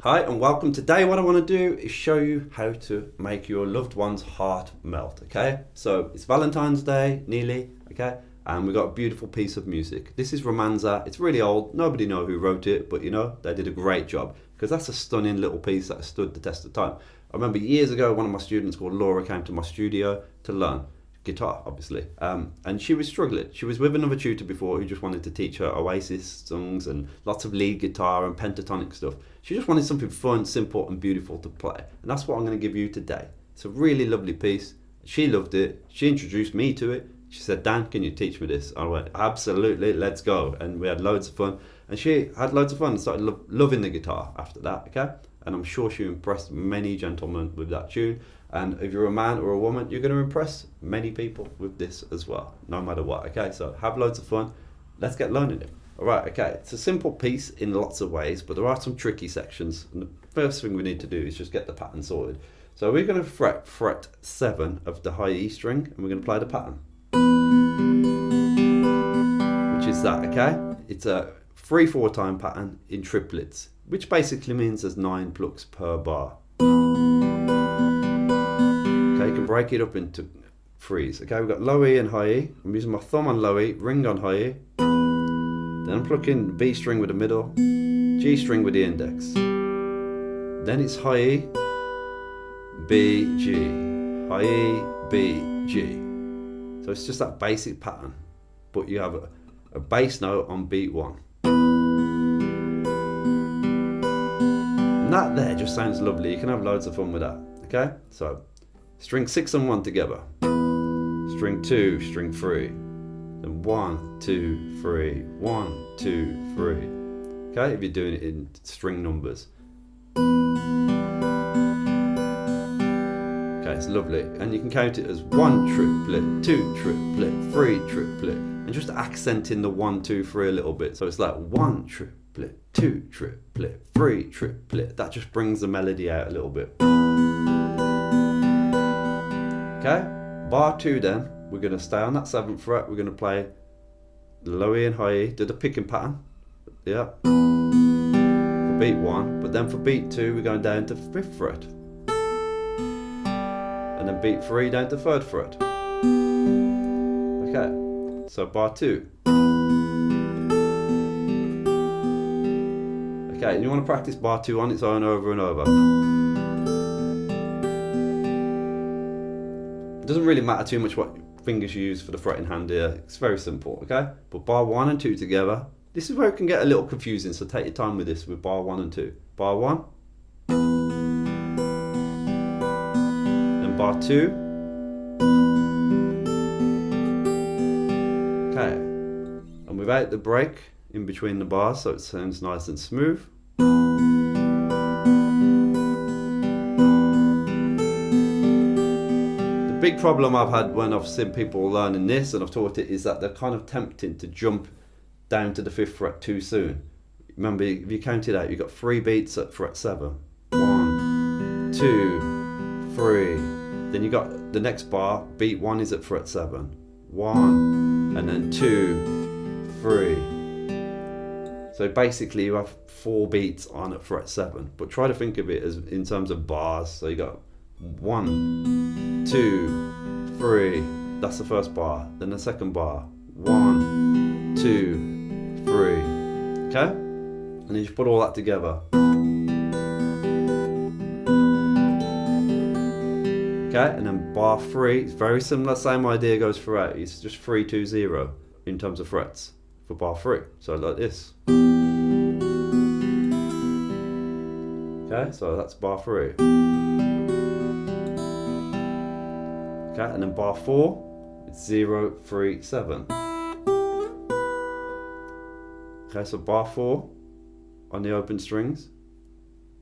Hi and welcome. Today what I want to do is show you how to make your loved one's heart melt, okay? So it's Valentine's Day, nearly, okay? And we've got a beautiful piece of music. This is Romanza. It's really old. Nobody knows who wrote it, but you know, they did a great job because that's a stunning little piece that stood the test of time. I remember years ago, one of my students called Laura came to my studio to learn guitar, obviously, and she was struggling. She was with another tutor before who just wanted to teach her Oasis songs and lots of lead guitar and pentatonic stuff. She just wanted something fun, simple and beautiful to play, and that's what I'm going to give you today. It's a really lovely piece. She loved it. She introduced me to it. She said, Dan, can you teach me this? I went, absolutely, let's go. And we had loads of fun, and she had loads of fun and started loving the guitar after that, okay? And I'm sure she impressed many gentlemen with that tune. And if you're a man or a woman, you're going to impress many people with this as well, no matter what, okay? So have loads of fun. Let's get learning it. All right, okay. It's a simple piece in lots of ways, but there are some tricky sections. And the first thing we need to do is just get the pattern sorted. So we're going to fret 7 of the high E string, and we're going to play the pattern, which is that, okay? It's a 3/4 time pattern in triplets, which basically means there's 9 plucks per bar. Okay, you can break it up into threes. Okay, we've got low E and high E. I'm using my thumb on low E, ring on high E. Then I'm plucking B string with the middle, G string with the index. Then it's high E, B, G, high E, B, G. So it's just that basic pattern, but you have a bass note on beat 1. And that there just sounds lovely. You can have loads of fun with that. Okay, so string 6 and 1 together, string 2, string 3, then 1, 2, 3, 1, 2, 3. Okay, if you're doing it in string numbers. Okay, it's lovely, and you can count it as 1 triplet, 2 triplet, 3 triplet, and just accenting the 1, 2, 3 a little bit. So it's like 1 triplet, 2 triplet, 3 triplet. That just brings the melody out a little bit. Okay, bar 2 then, we're going to stay on that 7th fret, we're going to play low E and high E, do the picking pattern, yeah, for beat 1, but then for beat 2 we're going down to 5th fret, and then beat 3 down to 3rd fret. Okay, so bar 2. Okay, and you want to practice bar 2 on its own over and over. It doesn't really matter too much what fingers you use for the fretting hand here. It's very simple, okay? But bar 1 and 2 together, this is where it can get a little confusing, so take your time with this with bar 1 and 2. Bar 1, then bar 2. Okay, and without the break in between the bars, so it sounds nice and smooth. Big problem I've had when I've seen people learning this and I've taught it is that they're kind of tempted to jump down to the 5th fret too soon. Remember, if you count it out, you've got 3 beats at fret 7. 1, 2, 3. Then you got the next bar, beat 1 is at fret 7. 1, and then 2, 3. So basically you have 4 beats on at fret 7, but try to think of it as in terms of bars. So you got 1, 2, 3, that's the first bar, then the second bar, 1, 2, 3, okay? And then you put all that together. Okay, and then bar 3, it's very similar, same idea goes throughout. It's just 3, 2, 0 in terms of frets for bar 3, so like this. Okay, so that's bar 3. Okay, and then bar 4, it's 0, 3, 7. Okay, so bar 4 on the open strings.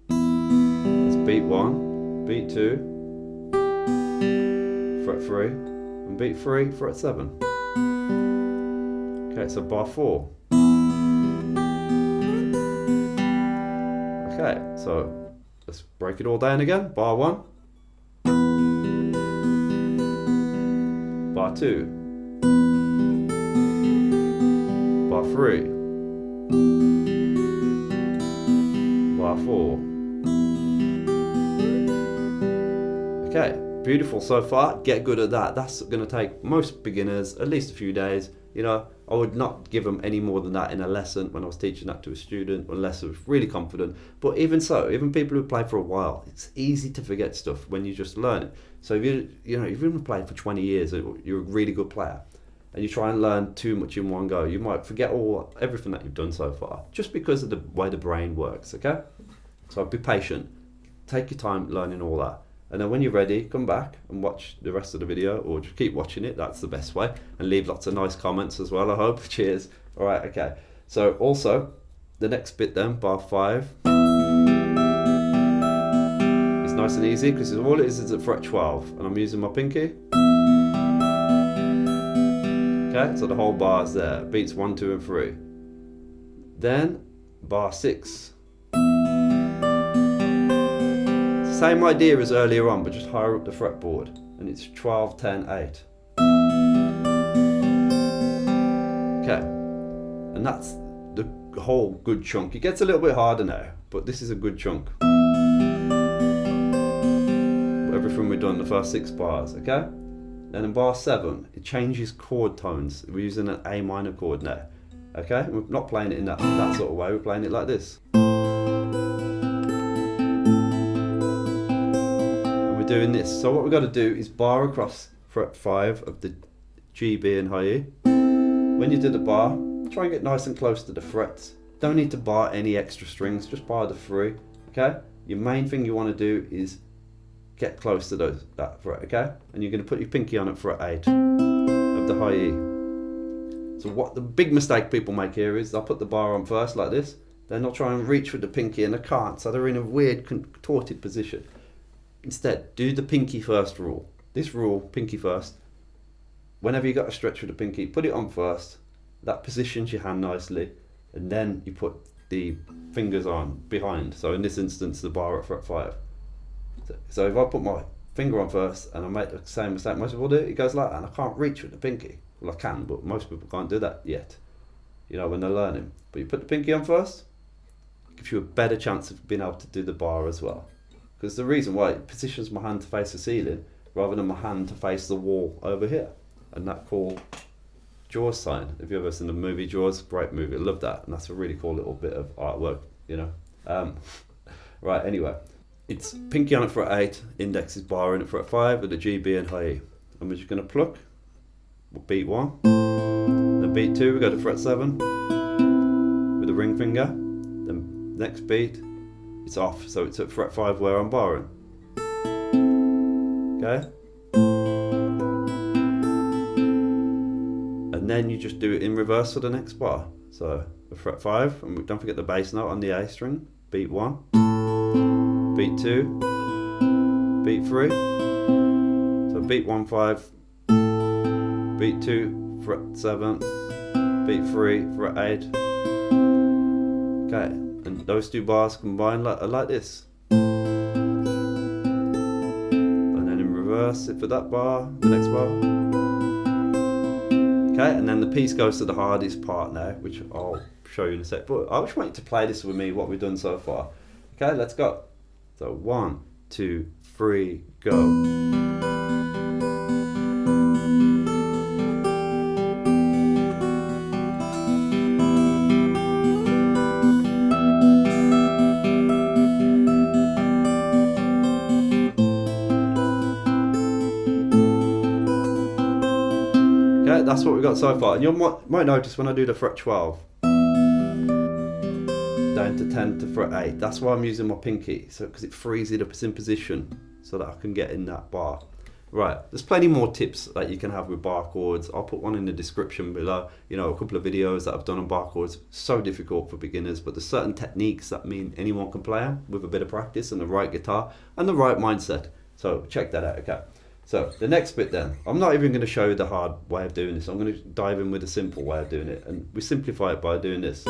That's beat 1, beat 2, fret 3, and beat 3, fret 7. Okay, so bar 4. Okay, so let's break it all down again. Bar 1. Bar 2, bar 3, bar 4, Okay, beautiful so far. Get good at that. That's going to take most beginners at least a few days. You know, I would not give them any more than that in a lesson when I was teaching that to a student unless I was really confident. But even so, even people who play for a while, it's easy to forget stuff when you just learn it. So if you've been playing for 20 years, you're a really good player, and you try and learn too much in one go, you might forget everything that you've done so far, just because of the way the brain works, okay? So be patient. Take your time learning all that. And then when you're ready, come back and watch the rest of the video, or just keep watching it. That's the best way. And leave lots of nice comments as well, I hope. Cheers. All right, okay. So also, the next bit then, bar 5. It's nice and easy because all it is at fret 12. And I'm using my pinky. Okay, so the whole bar is there. Beats 1, 2, and 3. Then, bar 6. Same idea as earlier on, but just higher up the fretboard, and it's 12, 10, 8. Okay, and that's the whole good chunk. It gets a little bit harder now, but this is a good chunk. Everything we've done, the first 6 bars, okay? Then in bar 7, it changes chord tones. We're using an A minor chord now, okay? We're not playing it in that sort of way, we're playing it like this. Doing this. So what we've got to do is bar across fret 5 of the G, B and high E. When you do the bar, try and get nice and close to the frets. Don't need to bar any extra strings, just bar the 3, okay? Your main thing you want to do is get close to that fret, okay? And you're going to put your pinky on at fret 8 of the high E. So what the big mistake people make here is they'll put the bar on first like this, then they'll try and reach with the pinky and they can't, so they're in a weird contorted position. Instead, do the pinky first rule. This rule, pinky first. Whenever you got a stretch with the pinky, put it on first. That positions your hand nicely, and then you put the fingers on behind. So in this instance, the bar at fret 5. So if I put my finger on first and I make the same mistake most people do, it goes like that, and I can't reach with the pinky. Well, I can, but most people can't do that yet. You know, when they're learning. But you put the pinky on first, it gives you a better chance of being able to do the bar as well. Because the reason why it positions my hand to face the ceiling rather than my hand to face the wall over here. And that called Jaws sign. If you've ever seen the movie Jaws, great movie, I love that. And that's a really cool little bit of artwork, you know. Right, anyway. It's pinky on it fret 8, index is barring it fret 5 with the G, B and high E. And we're just going to pluck. We'll beat 1. Then beat 2, we go to fret 7 with the ring finger. Then next beat, it's off, so it's at fret 5 where I'm barring. Okay? And then you just do it in reverse for the next bar. So fret 5, and don't forget the bass note on the A string. Beat 1, beat 2, beat 3. So beat 1, 5, beat 2, fret 7, beat 3, fret 8. Okay. And those 2 bars combined like this. And then in reverse it for that bar, the next bar. Okay, and then the piece goes to the hardest part now, which I'll show you in a sec. But I just want you to play this with me, what we've done so far. Okay, let's go. So 1, 2, 3, go. That's what we've got so far. And you might notice when I do the fret 12 down to 10 to fret 8, that's why I'm using my pinky, so because it frees it up, it's in position so that I can get in that bar. Right, there's plenty more tips that you can have with bar chords. I'll put one in the description below, you know, a couple of videos that I've done on bar chords. So difficult for beginners, but there's certain techniques that mean anyone can play them with a bit of practice and the right guitar and the right mindset. So check that out, okay. So the next bit then, I'm not even going to show you the hard way of doing this. I'm going to dive in with a simple way of doing it, and we simplify it by doing this.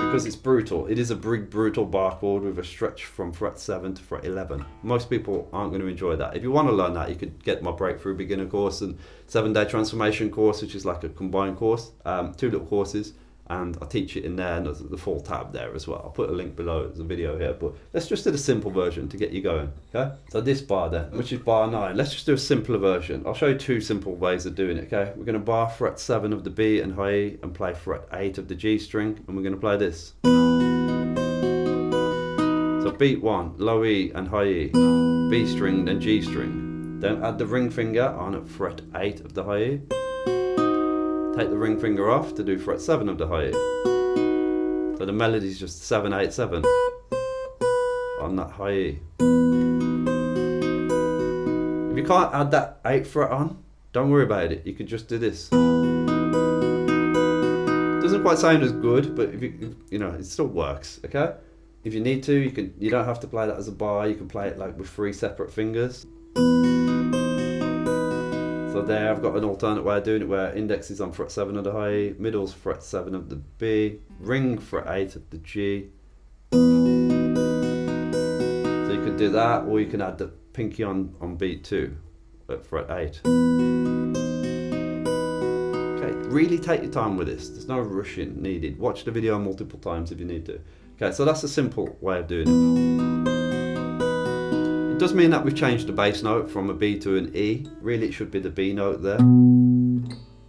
Because it's brutal. It is a big brutal bar chord with a stretch from fret 7 to fret 11. Most people aren't going to enjoy that. If you want to learn that, you could get my Breakthrough Beginner course and 7-day transformation course, which is like a combined course, 2 little courses. and I teach it in there, and there's the full tab there as well. I'll put a link below the video here, but let's just do the simple version to get you going, okay? So this bar there, which is bar 9, let's just do a simpler version. I'll show you 2 simple ways of doing it, okay? We're going to bar fret 7 of the B and high E, and play fret 8 of the G string, and we're going to play this. So beat 1, low E and high E, B string, then G string. Then add the ring finger on at fret 8 of the high E. Take the ring finger off to do fret 7 of the high E. So the melody is just 7, 8, 7 on that high E. If you can't add that 8th fret on, don't worry about it. You can just do this. Doesn't quite sound as good, but if you know, it still works. Okay. If you need to, you don't have to play that as a bar. You can play it like with 3 separate fingers. So there I've got an alternate way of doing it where index is on fret 7 of the high E, middle's fret 7 of the B, ring fret 8 of the G. So you could do that, or you can add the pinky on beat 2 at fret 8. Okay, really take your time with this. There's no rushing needed. Watch the video multiple times if you need to. Okay, so that's a simple way of doing it. It does mean that we've changed the bass note from a B to an E. Really, it should be the B note there.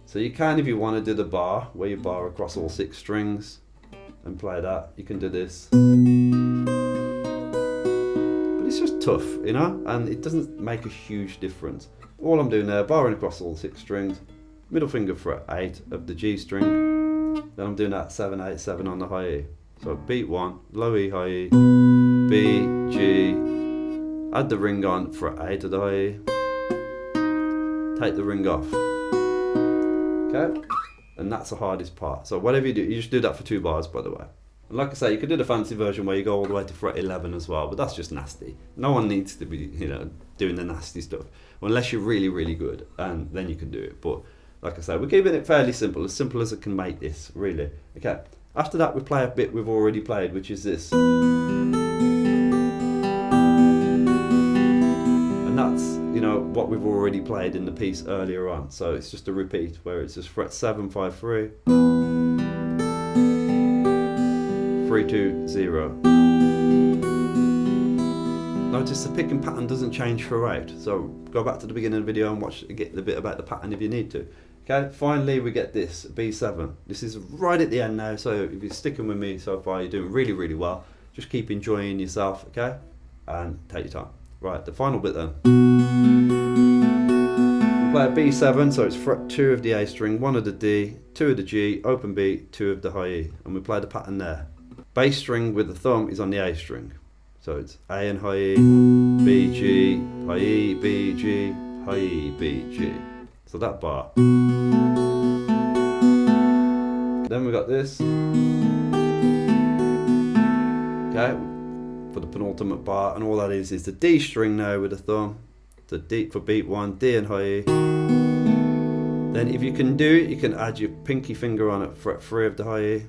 So you can, if you want to do the bar, where you bar across all 6 strings and play that, you can do this. But it's just tough, you know, and it doesn't make a huge difference. All I'm doing there, barring across all 6 strings, middle finger fret 8 of the G string, then I'm doing that 7, 8, 7 on the high E. So beat 1, low E, high E, B, G, add the ring on fret 8 of the high E, take the ring off, okay? And that's the hardest part. So whatever you do, you just do that for 2 bars, by the way. And like I say, you could do the fancy version where you go all the way to fret 11 as well, but that's just nasty. No one needs to be, you know, doing the nasty stuff, unless you're really, really good, and then you can do it. But like I say, we're keeping it fairly simple as I can make this, really. Okay, after that we play a bit we've already played, which is this. That's, you know, what we've already played in the piece earlier on. So it's just a repeat where it's just fret 7, 5, 3, 3, 2, 0. Notice the picking pattern doesn't change throughout. So go back to the beginning of the video and get a bit about the pattern if you need to. Okay, finally we get this, B7. This is right at the end now, so if you're sticking with me so far, you're doing really, really well. Just keep enjoying yourself, okay? And take your time. Right, the final bit then. We play a B7, so it's fret 2 of the A string, 1 of the D, 2 of the G, open B, 2 of the high E, and we play the pattern there. Bass string with the thumb is on the A string, so it's A and high E, B, G, high E, B, G, high E, B, G. So that bar. Then we got this. Okay. For the penultimate bar, and all that is the D string now with the thumb, the D for beat 1, D and high E. Then if you can do it, you can add your pinky finger on at fret 3 of the high E.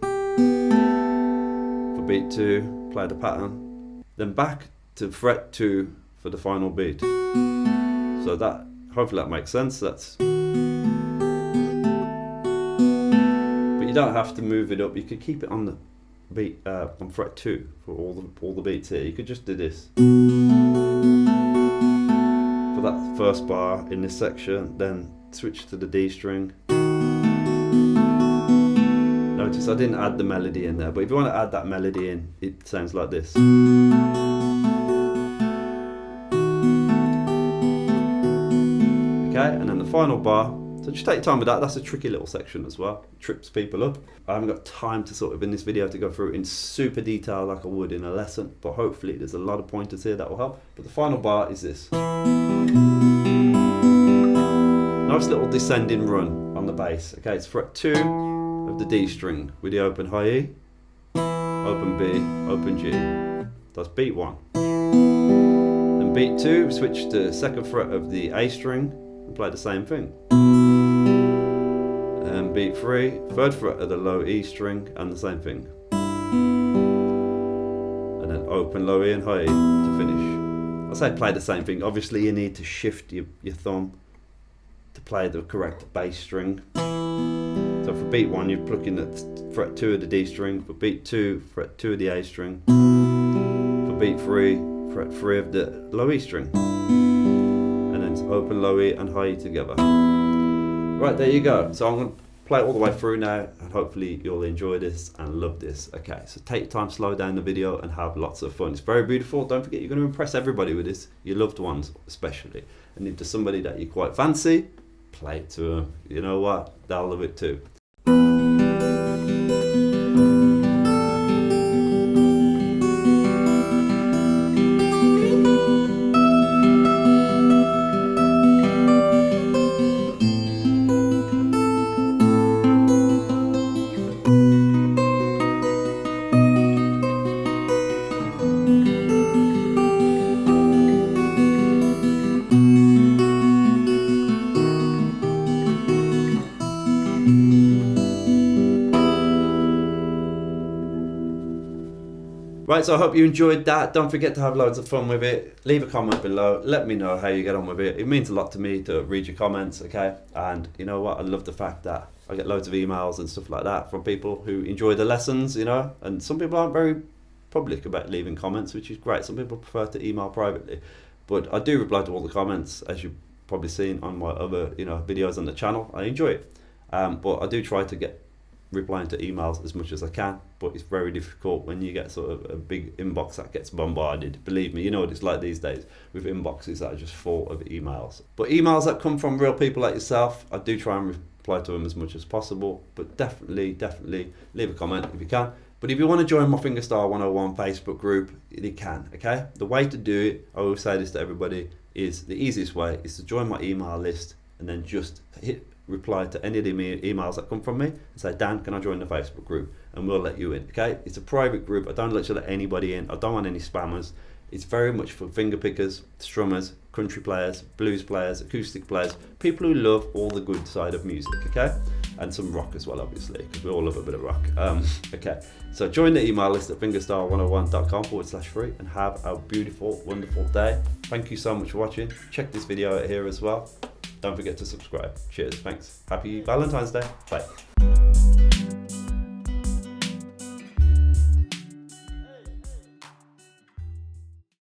For beat 2, play the pattern. Then back to fret 2 for the final beat. So that, hopefully that makes sense. That's. But you don't have to move it up. You could keep it on the beat on fret 2 for all the beats here. You could just do this for that first bar in this section, then switch to the D string. Notice I didn't add the melody in there, but if you want to add that melody in, it sounds like this. Okay, and then the final bar. So just take your time with that. That's a tricky little section as well. It trips people up. I haven't got time to sort of in this video to go through it in super detail like I would in a lesson, but hopefully there's a lot of pointers here that will help. But the final bar is this. Nice little descending run on the bass. Okay, it's fret 2 of the D string with the open high E, open B, open G. That's beat 1. Then beat 2, switch to 2nd fret of the A string and play the same thing. And beat 3, 3rd fret of the low E string and the same thing. And then open low E and high E to finish. I say play the same thing. Obviously you need to shift your thumb to play the correct bass string. So So for beat 1, you're plucking at fret 2 of the D string. For beat 2, fret 2 of the A string. For beat 3, fret 3 of the low E string. And then it's open, low E and high E together. Right, there you go. So I'm going to play it all the way through now, and hopefully you'll enjoy this and love this. Okay, so take your time, slow down the video and have lots of fun. It's very beautiful. Don't forget, you're going to impress everybody with this, your loved ones especially. And if there's somebody that you quite fancy, play it to them. You know what? They'll love it too. Right, so I hope you enjoyed that. Don't forget to have loads of fun with it. Leave a comment below. Let me know how you get on with it. It means a lot to me to read your comments, okay? And you know what? I love the fact that I get loads of emails and stuff like that from people who enjoy the lessons, you know? And some people aren't very public about leaving comments, which is great. Some people prefer to email privately. But I do reply to all the comments, as you've probably seen on my other, you know, videos on the channel. I enjoy it. But I do try to get replying to emails as much as I can, but it's very difficult when you get sort of a big inbox that gets bombarded. Believe me, you know what it's like these days with inboxes that are just full of emails. But emails that come from real people like yourself, I do try and reply to them as much as possible, but definitely leave a comment if you can. But if you want to join my Fingerstyle 101 Facebook group, you can, okay? The way to do it, I always say this to everybody, is the easiest way is to join my email list and then just hit reply to any of the emails that come from me and say, Dan, can I join the Facebook group? And we'll let you in, okay? It's a private group. I don't let anybody in. I don't want any spammers. It's very much for finger pickers, strummers, country players, blues players, acoustic players, people who love all the good side of music, okay? And some rock as well, obviously, because we all love a bit of rock. Okay, so join the email list at fingerstyle101.com/free and have a beautiful, wonderful day. Thank you so much for watching. Check this video out here as well. Don't forget to subscribe. Cheers, thanks. Happy Valentine's Day. Bye.